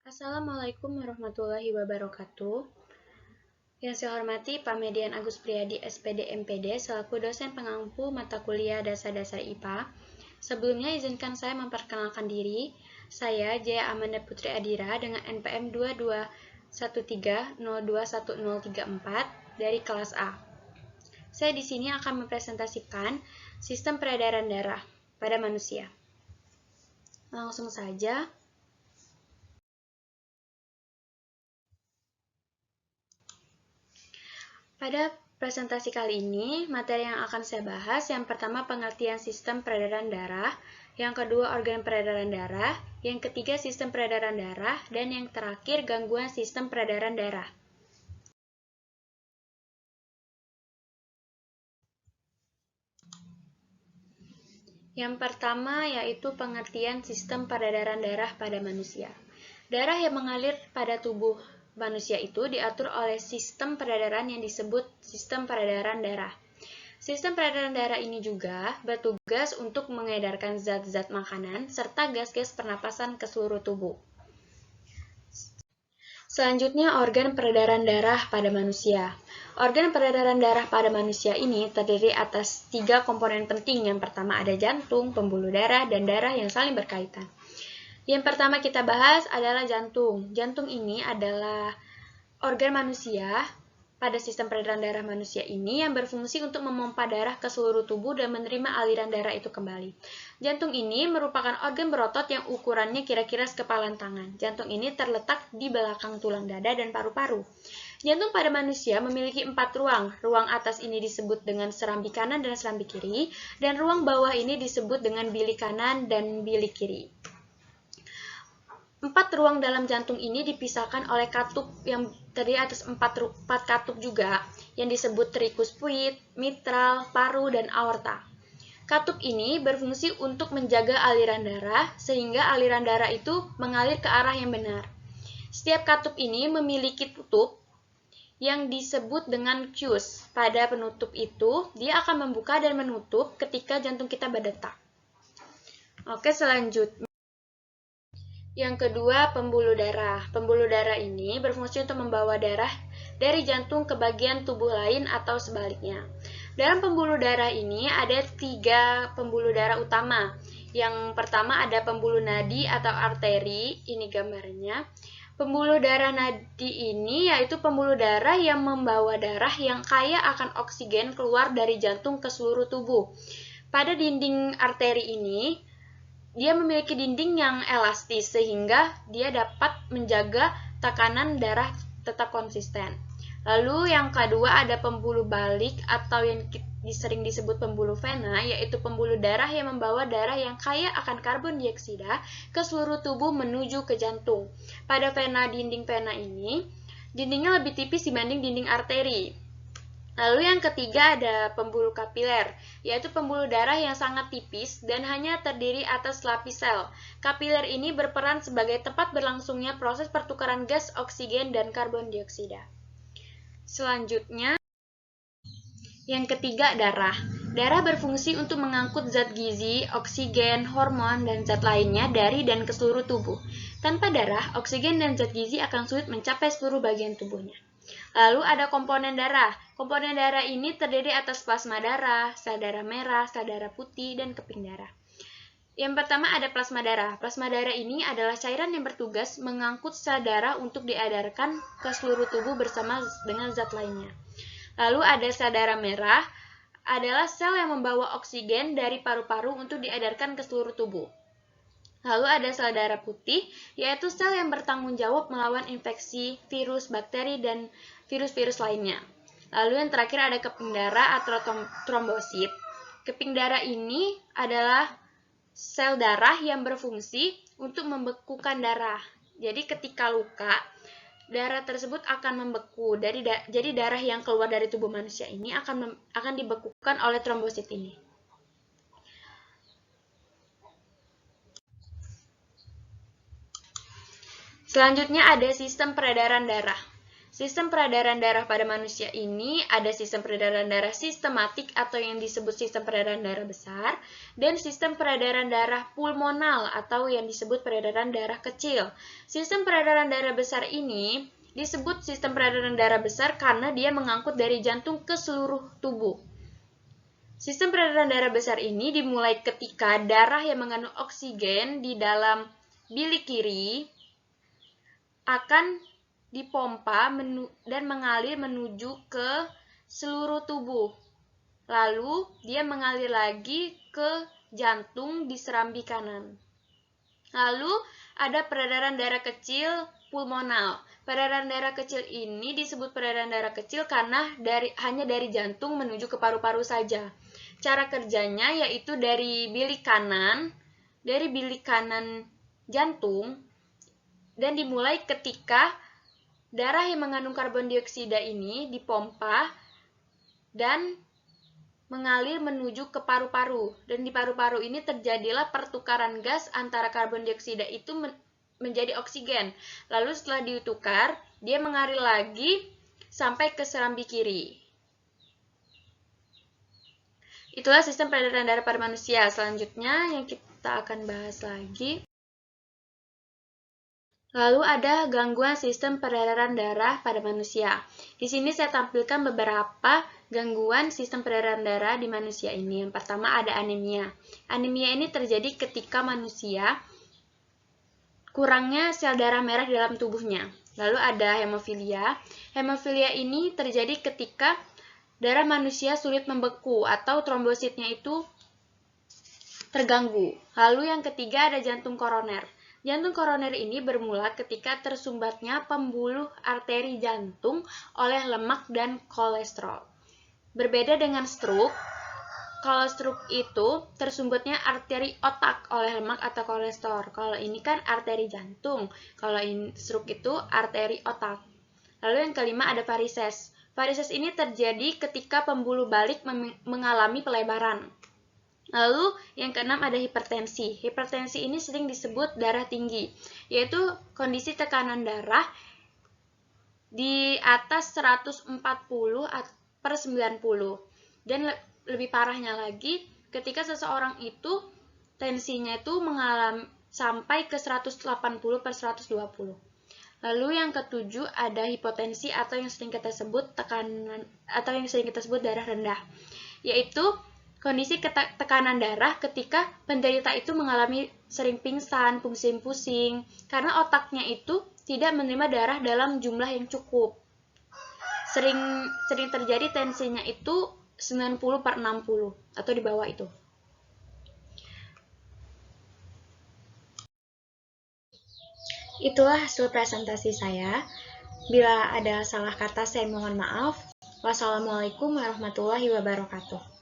Assalamualaikum warahmatullahi wabarakatuh. Yang saya hormati Pak Median Agus Priyadi, SPD MPD, selaku dosen pengampu mata kuliah Dasar-Dasar IPA. Sebelumnya izinkan saya memperkenalkan diri. Saya Jaya Amanda Putri Adira dengan NPM 2213021034 dari kelas A. Saya di sini akan mempresentasikan sistem peredaran darah pada manusia. Langsung saja. Pada presentasi kali ini, materi yang akan saya bahas yang pertama pengertian sistem peredaran darah, yang kedua organ peredaran darah, yang ketiga sistem peredaran darah, dan yang terakhir gangguan sistem peredaran darah. Yang pertama yaitu pengertian sistem peredaran darah pada manusia. Darah yang mengalir pada tubuh manusia itu diatur oleh sistem peredaran yang disebut sistem peredaran darah. Sistem peredaran darah ini juga bertugas untuk mengedarkan zat-zat makanan serta gas-gas pernapasan ke seluruh tubuh. Selanjutnya, organ peredaran darah pada manusia. Organ peredaran darah pada manusia ini terdiri atas 3 komponen penting. Yang pertama ada jantung, pembuluh darah, dan darah yang saling berkaitan. Yang pertama kita bahas adalah jantung. Jantung ini adalah organ manusia pada sistem peredaran darah manusia ini yang berfungsi untuk memompa darah ke seluruh tubuh dan menerima aliran darah itu kembali. Jantung ini merupakan organ berotot yang ukurannya kira-kira sekepalan tangan. Jantung ini terletak di belakang tulang dada dan paru-paru. Jantung pada manusia memiliki 4 ruang. Ruang atas ini disebut dengan serambi kanan dan serambi kiri, dan ruang bawah ini disebut dengan bilik kanan dan bilik kiri. 4 ruang dalam jantung ini dipisahkan oleh katup yang terdiri atas 4 katup juga, yang disebut tricuspid, mitral, paru, dan aorta. Katup ini berfungsi untuk menjaga aliran darah, sehingga aliran darah itu mengalir ke arah yang benar. Setiap katup ini memiliki tutup yang disebut dengan fuse. Pada penutup itu, dia akan membuka dan menutup ketika jantung kita berdetak. Oke, selanjutnya. Yang kedua, pembuluh darah. Pembuluh darah ini berfungsi untuk membawa darah dari jantung ke bagian tubuh lain atau sebaliknya. Dalam pembuluh darah ini ada 3 pembuluh darah utama. Yang pertama ada pembuluh nadi atau arteri, ini gambarnya. Pembuluh darah nadi ini yaitu pembuluh darah yang membawa darah yang kaya akan oksigen keluar dari jantung ke seluruh tubuh. Pada dinding arteri ini, dia memiliki dinding yang elastis sehingga dia dapat menjaga tekanan darah tetap konsisten. Lalu yang kedua ada pembuluh balik atau yang sering disebut pembuluh vena, yaitu pembuluh darah yang membawa darah yang kaya akan karbon dioksida ke seluruh tubuh menuju ke jantung. Pada vena, dinding vena ini, dindingnya lebih tipis dibanding dinding arteri. Lalu yang ketiga ada pembuluh kapiler, yaitu pembuluh darah yang sangat tipis dan hanya terdiri atas lapis sel. Kapiler ini berperan sebagai tempat berlangsungnya proses pertukaran gas, oksigen, dan karbon dioksida. Selanjutnya, yang ketiga darah. Darah berfungsi untuk mengangkut zat gizi, oksigen, hormon, dan zat lainnya dari dan ke seluruh tubuh. Tanpa darah, oksigen dan zat gizi akan sulit mencapai seluruh bagian tubuhnya. Lalu ada komponen darah. Komponen darah ini terdiri atas plasma darah, sel darah merah, sel darah putih, dan keping darah. Yang pertama ada plasma darah. Plasma darah ini adalah cairan yang bertugas mengangkut sel darah untuk diedarkan ke seluruh tubuh bersama dengan zat lainnya. Lalu ada sel darah merah, adalah sel yang membawa oksigen dari paru-paru untuk diedarkan ke seluruh tubuh. Lalu ada sel darah putih, yaitu sel yang bertanggung jawab melawan infeksi, virus, bakteri, dan virus-virus lainnya. Lalu yang terakhir ada keping darah atau trombosit. Keping darah ini adalah sel darah yang berfungsi untuk membekukan darah. Jadi ketika luka, darah tersebut akan membeku. Jadi darah yang keluar dari tubuh manusia ini akan dibekukan oleh trombosit ini. Selanjutnya ada sistem peredaran darah. Sistem peredaran darah pada manusia ini ada sistem peredaran darah sistematik atau yang disebut sistem peredaran darah besar dan sistem peredaran darah pulmonal atau yang disebut peredaran darah kecil. Sistem peredaran darah besar ini disebut sistem peredaran darah besar karena dia mengangkut dari jantung ke seluruh tubuh. Sistem peredaran darah besar ini dimulai ketika darah yang mengandung oksigen di dalam bilik kiri akan dipompa dan mengalir menuju ke seluruh tubuh. Lalu, dia mengalir lagi ke jantung di serambi kanan. Lalu, ada peredaran darah kecil pulmonal. Peredaran darah kecil ini disebut peredaran darah kecil karena hanya dari jantung menuju ke paru-paru saja. Cara kerjanya yaitu dari bilik kanan jantung, dan dimulai ketika darah yang mengandung karbon dioksida ini dipompa dan mengalir menuju ke paru-paru. Dan di paru-paru ini terjadilah pertukaran gas antara karbon dioksida itu menjadi oksigen. Lalu setelah ditukar, dia mengalir lagi sampai ke serambi kiri. Itulah sistem peredaran darah pada manusia. Selanjutnya yang kita akan bahas lagi. Lalu ada gangguan sistem peredaran darah pada manusia. Di sini saya tampilkan beberapa gangguan sistem peredaran darah di manusia ini. Yang pertama ada anemia. Anemia ini terjadi ketika manusia kurangnya sel darah merah dalam tubuhnya. Lalu ada hemofilia. Hemofilia ini terjadi ketika darah manusia sulit membeku atau trombositnya itu terganggu. Lalu yang ketiga ada jantung koroner. Jantung koroner ini bermula ketika tersumbatnya pembuluh arteri jantung oleh lemak dan kolesterol. Berbeda dengan stroke, kalau stroke itu tersumbatnya arteri otak oleh lemak atau kolesterol. Kalau ini kan arteri jantung, kalau stroke itu arteri otak. Lalu yang kelima ada varises. Varises ini terjadi ketika pembuluh balik mengalami pelebaran. Lalu yang keenam ada hipertensi. Hipertensi ini sering disebut darah tinggi, yaitu kondisi tekanan darah di atas 140/90. Dan lebih parahnya lagi, ketika seseorang itu tensinya itu mengalami sampai ke 180/120. Lalu yang ketujuh ada hipotensi atau yang sering kita sebut darah rendah, yaitu kondisi tekanan darah ketika penderita itu mengalami sering pingsan, pusing-pusing, karena otaknya itu tidak menerima darah dalam jumlah yang cukup. Sering terjadi tensinya itu 90/60 atau di bawah itu. Itulah hasil presentasi saya. Bila ada salah kata, saya mohon maaf. Wassalamualaikum warahmatullahi wabarakatuh.